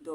2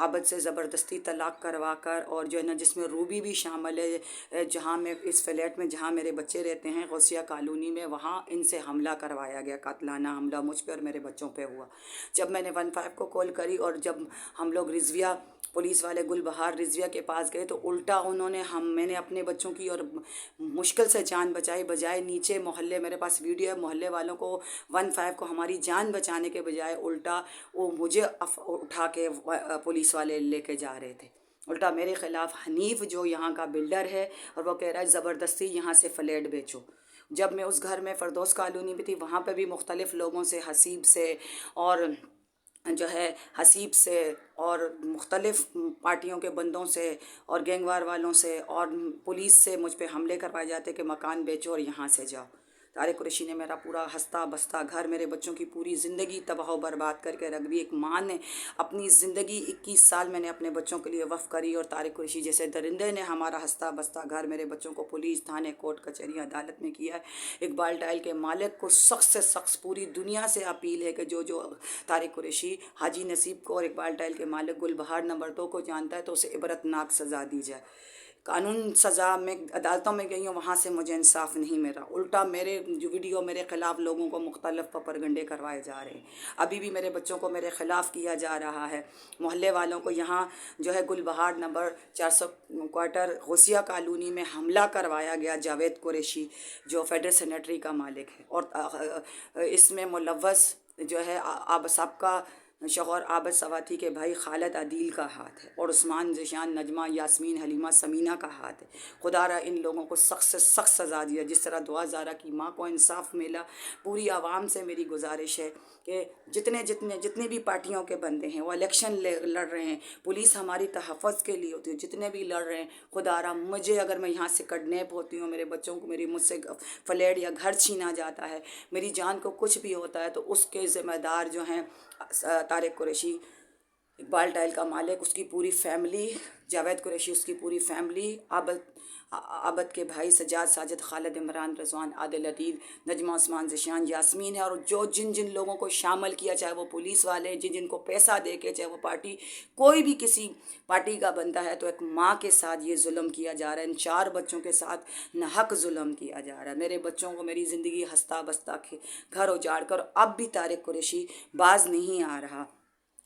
عابد سے زبردستی طلاق کروا کر، اور جو ہے نا جس میں روبی بھی شامل ہے، جہاں میں اس فلیٹ میں جہاں میرے بچے رہتے ہیں غوثیہ کالونی میں، وہاں ان سے حملہ کروایا گیا، قاتلانہ حملہ مجھ پہ اور میرے بچوں پہ ہوا۔ جب میں نے 15 کو کال کری اور جب ہم لوگ رضویہ پولیس والے گل بہار رضویہ کے پاس گئے، تو الٹا انہوں نے میں نے اپنے بچوں کی اور مشکل سے جان بچائی، بجائے نیچے محلے، میرے پاس ویڈیو ہے، محلے والوں کو 15 کو ہماری جان بچانے کے بجائے الٹا وہ مجھے اٹھا کے پولیس والے لے کے جا رہے تھے۔ الٹا میرے خلاف حنیف جو یہاں کا بلڈر ہے، اور وہ کہہ رہا ہے زبردستی یہاں سے فلیٹ بیچو۔ جب میں اس گھر میں فردوس کالونی میں تھی، وہاں پہ بھی مختلف لوگوں سے، حسیب سے اور جو ہے حسیب سے اور مختلف پارٹیوں کے بندوں سے اور گینگ وار والوں سے اور پولیس سے مجھ پہ حملے کروائے جاتے کہ مکان بیچو اور یہاں سے جاؤ۔ طارق قریشی نے میرا پورا ہستہ بستہ گھر، میرے بچوں کی پوری زندگی تباہ و برباد کر کے رکھ دی۔ ایک ماں نے اپنی زندگی 21 سال میں نے اپنے بچوں کے لیے وقف کری، اور طارق قریشی جیسے درندے نے ہمارا ہستہ بستہ گھر، میرے بچوں کو پولیس، تھانے، کورٹ کچہری، عدالت میں کیا ہے۔ اقبال ٹائل کے مالک کو سخت سے سخت پوری دنیا سے اپیل ہے کہ جو طارق قریشی حاجی نصیب کو اور اقبال ٹائل کے مالک گل بہار نمبر 2 کو جانتا ہے تو اسے عبرتناک سزا دی جائے۔ قانون سزا میں عدالتوں میں گئی ہوں، وہاں سے مجھے انصاف نہیں ملا، الٹا میرے جو ویڈیو میرے خلاف لوگوں کو مختلف پروپیگنڈے کروائے جا رہے ہیں۔ ابھی بھی میرے بچوں کو میرے خلاف کیا جا رہا ہے، محلے والوں کو یہاں جو ہے گل بہار نمبر 400 کوارٹر غوثیہ کالونی میں حملہ کروایا گیا۔ جاوید قریشی جو فیڈرل سیکریٹری کا مالک ہے، اور اس میں ملوث جو ہے سابقہ شوہر عابد سواتی کے بھائی خالد عدیل کا ہاتھ ہے، اور عثمان، ذیشان، نجمہ، یاسمین، حلیمہ، سمینہ کا ہاتھ ہے۔ خدا را ان لوگوں کو سخت سے سخت سزا دیا، جس طرح دعا زارہ کی ماں کو انصاف ملا۔ پوری عوام سے میری گزارش ہے کہ جتنے بھی پارٹیوں کے بندے ہیں وہ الیکشن لڑ رہے ہیں، پولیس ہماری تحفظ کے لیے ہوتی ہے، جتنے بھی لڑ رہے ہیں، خدا را مجھے اگر میں یہاں سے کڈنیپ ہوتی ہوں، میرے بچوں کو مجھ سے فلیٹ یا گھر چھینا جاتا ہے، میری جان کو کچھ بھی ہوتا ہے، تو اس کے ذمہ دار جو ہیں طارق قریشی، اقبال ٹائل کا مالک، اس کی پوری فیملی، جاوید قریشی اس کی پوری فیملی، عابد کے بھائی سجاد، ساجد، خالد، عمران، رضوان، عادل، عدیل، نجمہ، عثمان، ذیشان، یاسمین ہے، اور جن لوگوں کو شامل کیا، چاہے وہ پولیس والے، جن کو پیسہ دے کے، چاہے وہ پارٹی، کوئی بھی کسی پارٹی کا بندہ ہے، تو ایک ماں کے ساتھ یہ ظلم کیا جا رہا ہے، ان 4 بچوں کے ساتھ ناحق ظلم کیا جا رہا ہے۔ میرے بچوں کو میری زندگی ہستہ بستہ گھر اجاڑ کر اب بھی طارق قریشی باز نہیں آ رہا،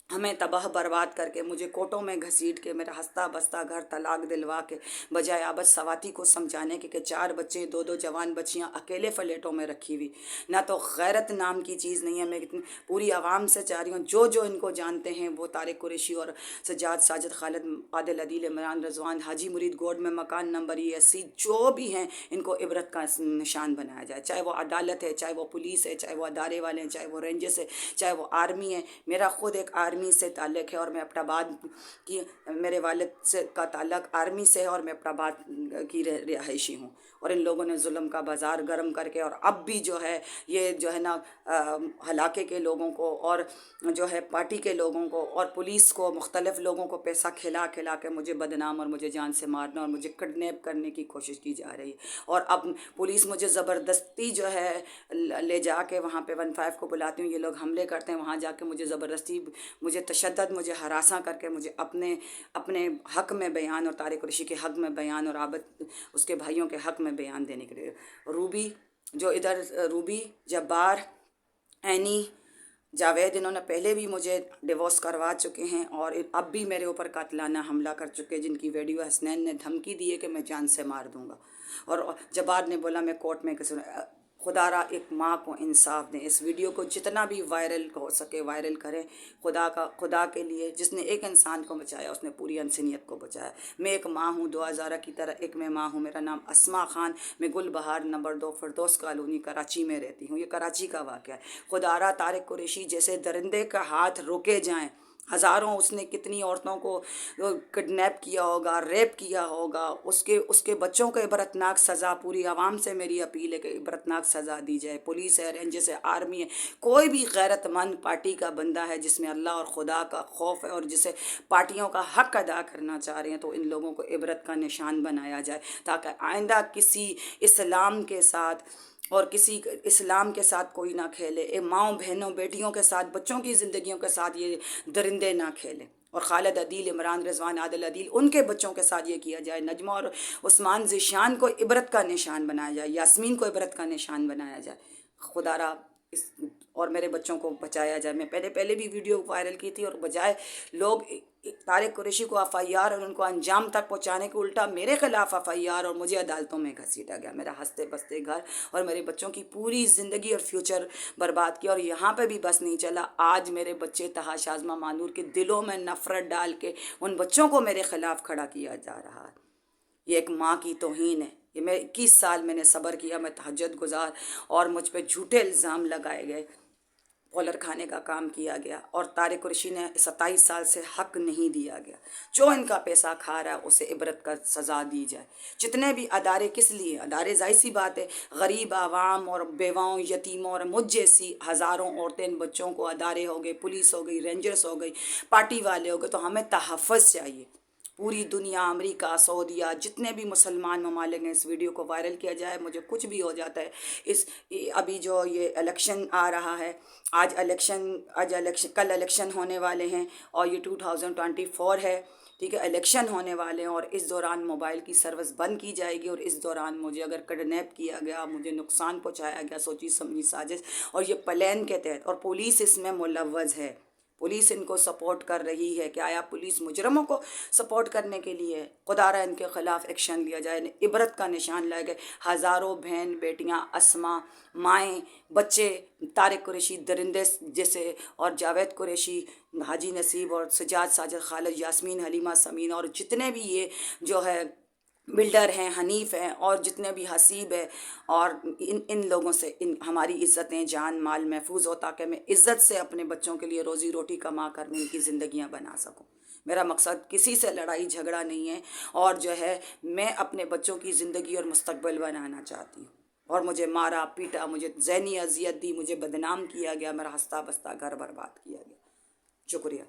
ہمیں تباہ برباد کر کے، مجھے کوٹوں میں گھسیٹ کے، میرا ہستہ بستہ گھر طلاق دلوا کے، بجائے عابد سواتی کو سمجھانے کے کہ 4 بچے، 2 جوان بچیاں اکیلے فلیٹوں میں رکھی ہوئی، نہ تو غیرت نام کی چیز نہیں ہے۔ میں پوری عوام سے چاہ رہی ہوں، جو ان کو جانتے ہیں، وہ طارق قریشی اور سجاد، ساجد، خالد، عادل، عدیل، عمران، رضوان، حاجی مرید گوڈ میں مکان نمبر ESC جو بھی ہیں، ان کو عبرت کا نشان بنایا جائے، چاہے وہ عدالت ہے، چاہے وہ پولیس ہے، چاہے وہ ادارے والے ہیں، چاہے وہ رینجرز ہے، چاہے وہ آرمی ہے۔ میرا خود ایک آرمی سے تعلق ہے، اور میں اپٹ آباد کی، میرے والد سے کا تعلق آرمی سے ہے، اور میں اپٹ آباد کی رہائشی ہوں، اور ان لوگوں نے ظلم کا بازار گرم کر کے، اور اب بھی جو ہے یہ جو ہے نا علاقے کے لوگوں کو، اور جو ہے پارٹی کے لوگوں کو، اور پولیس کو، مختلف لوگوں کو پیسہ کھلا کے مجھے بدنام اور مجھے جان سے مارنا اور مجھے کڈنیپ کرنے کی کوشش کی جا رہی ہے۔ اور اب پولیس مجھے زبردستی جو ہے لے جا کے وہاں پہ 15 کو بلاتی ہوں، یہ لوگ حملے کرتے ہیں، وہاں جا کے مجھے زبردستی، مجھے تشدد، مجھے ہراساں کر کے، مجھے اپنے حق میں بیان، اور طارق قریشی کے حق میں بیان، اور عابد اس کے بھائیوں کے حق میں بیان دینے کے لیے، روبی جو ادھر، روبی، جبار، عینی، جاوید، انہوں نے پہلے بھی مجھے ڈیورس کروا چکے ہیں، اور اب بھی میرے اوپر قاتلانہ حملہ کر چکے، جن کی ویڈیو حسنین نے دھمکی دی ہے کہ میں جان سے مار دوں گا، اور جبار نے بولا میں کورٹ میں خدا را ایک ماں کو انصاف دیں۔ اس ویڈیو کو جتنا بھی وائرل ہو سکے وائرل کریں، خدا کے لیے، جس نے ایک انسان کو بچایا اس نے پوری انسانیت کو بچایا۔ میں ایک ماں ہوں، دعا زارہ کی طرح ایک میں ماں ہوں، میرا نام اسماء خان، میں گل بہار نمبر 2 فردوس کالونی کراچی میں رہتی ہوں، یہ کراچی کا واقعہ ہے۔ خدا را طارق قریشی جیسے درندے کا ہاتھ روکے جائیں، ہزاروں اس نے کتنی عورتوں کو کڈنیپ کیا ہوگا، ریپ کیا ہوگا، اس کے بچوں کو عبرتناک سزا، پوری عوام سے میری اپیل ہے کہ عبرتناک سزا دی جائے۔ پولیس ہے، رینجرز ہے، آرمی ہے، کوئی بھی غیرت مند پارٹی کا بندہ ہے جس میں اللہ اور خدا کا خوف ہے، اور جسے پارٹیوں کا حق ادا کرنا چاہ رہے ہیں، تو ان لوگوں کو عبرت کا نشان بنایا جائے، تاکہ آئندہ کسی اسلام کے ساتھ اور کسی اسلام کے ساتھ کوئی نہ کھیلے، ماؤں، بہنوں، بیٹیوں کے ساتھ، بچوں کی زندگیوں کے ساتھ یہ درندے نہ کھیلیں۔ اور خالد عدیل، عمران رضوان، عادل عدیل، ان کے بچوں کے ساتھ یہ کیا جائے. نجمہ اور عثمان ذیشان کو عبرت کا نشان بنایا جائے، یاسمین کو عبرت کا نشان بنایا جائے. خدا را اس اور میرے بچوں کو بچایا جائے. میں پہلے بھی ویڈیو وائرل کی تھی، اور بجائے لوگ طارق قریشی کو ایف آئی آر اور ان کو انجام تک پہنچانے کے الٹا میرے خلاف ایف آئی آر اور مجھے عدالتوں میں گھسیٹا گیا. میرا ہنستے بستے گھر اور میرے بچوں کی پوری زندگی اور فیوچر برباد کیا. اور یہاں پہ بھی بس نہیں چلا، آج میرے بچے طہا شازمہ مانور کے دلوں میں نفرت ڈال کے ان بچوں کو میرے خلاف کھڑا کیا جا رہا ہے. یہ ایک ماں کی توہین ہے. یہ میں 21 سال میں نے صبر کیا، میں تہجد گزار، اور مجھ پہ جھوٹے الزام لگائے گئے، کالر کھانے کا کام کیا گیا، اور طارق قریشی نے 27 سال سے حق نہیں دیا گیا. جو ان کا پیسہ کھا رہا ہے اسے عبرت کا سزا دی جائے. جتنے بھی ادارے کس لیے ادارے، ظاہر سی بات ہے، غریب عوام اور بیواؤں، یتیموں اور مجھ جیسی ہزاروں عورتیں، بچوں کو ادارے ہو گئے، پولیس ہو گئی، رینجرز ہو گئی، پارٹی والے ہو گئے، تو ہمیں تحفظ چاہیے. پوری دنیا، امریکہ، سعودیہ، جتنے بھی مسلمان ممالک ہیں، اس ویڈیو کو وائرل کیا جائے. مجھے کچھ بھی ہو جاتا ہے. ابھی جو یہ الیکشن آ رہا ہے، کل الیکشن ہونے والے ہیں، اور یہ 2024 ہے، ٹھیک ہے، الیکشن ہونے والے ہیں، اور اس دوران موبائل کی سروس بند کی جائے گی. اور اس دوران مجھے اگر کڈنیپ کیا گیا، مجھے نقصان پہنچایا گیا، سوچی سمجھی سازش، اور یہ پلان کے تحت، اور پولیس اس میں ملوث ہے، پولیس ان کو سپورٹ کر رہی ہے. کہ آیا پولیس مجرموں کو سپورٹ کرنے کے لیے؟ خدا را ان کے خلاف ایکشن لیا جائے، عبرت کا نشان لائے گئے. ہزاروں بہن بیٹیاں، اسما، مائیں، بچے، طارق قریشی درندے جیسے، اور جاوید قریشی، حاجی نصیب، اور سجاد، ساجد، خالد، یاسمین، حلیمہ، سمین، اور جتنے بھی یہ جو ہے بلڈر ہیں، حنیف ہیں، اور جتنے بھی حسیب ہے، اور ان لوگوں سے ہماری عزتیں، جان مال محفوظ ہو، تاکہ میں عزت سے اپنے بچوں کے لیے روزی روٹی کما کر ان کی زندگیاں بنا سکوں. میرا مقصد کسی سے لڑائی جھگڑا نہیں ہے، اور جو ہے میں اپنے بچوں کی زندگی اور مستقبل بنانا چاہتی ہوں. اور مجھے مارا پیٹا، مجھے ذہنی اذیت دی، مجھے بدنام کیا گیا، میرا ہنستا بستا گھر برباد کیا گیا. شکریہ.